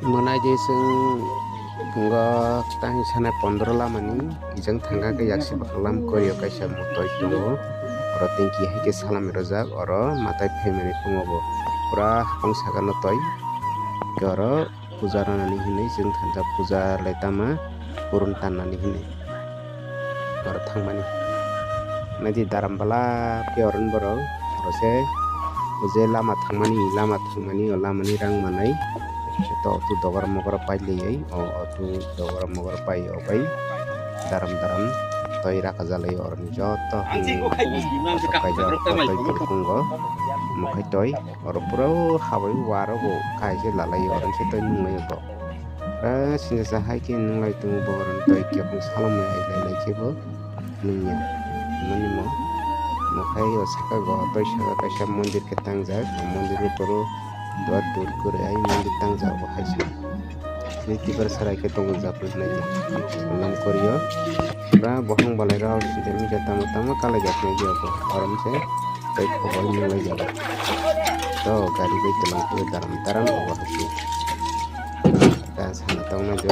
Mana je sing bunga tang sana 15 lamani kijang thangga ke yaksi bakalam koyo kaisa motoi tongo oro tingki hai ke salam rojak oro matai family pungobo pura hapang saga notoi ke oro puja ranani hinai jeng thanja puja laitama purun tanani hinai oro thangmani nadi darambala pioran borok oro se uje lama thangmani o lamani rang manai to tu dogor mogor pai lei o tu dogor mogor pai o pai daram toi raka jalai orni joto kai jo toi kurkungo mokai toi or puro hawai waro go kai se lalai orni se toi nungai bo sinja sahai ke nungai tu bogoran toi ke pung salam ai lai ke bo nunya mani mo mokai o saka go toi saka kaisa mondir ke tangjak mondir puro dua dur kure ai mondir tangjak bo haisa tibar sarai ke tongo japul nai salam korio pra bohong balai rao sidemi tama kala japne dia bo oram se tai khoboi nilai jaba to gari bai telang ku daram obo hasi dan sana tong na jo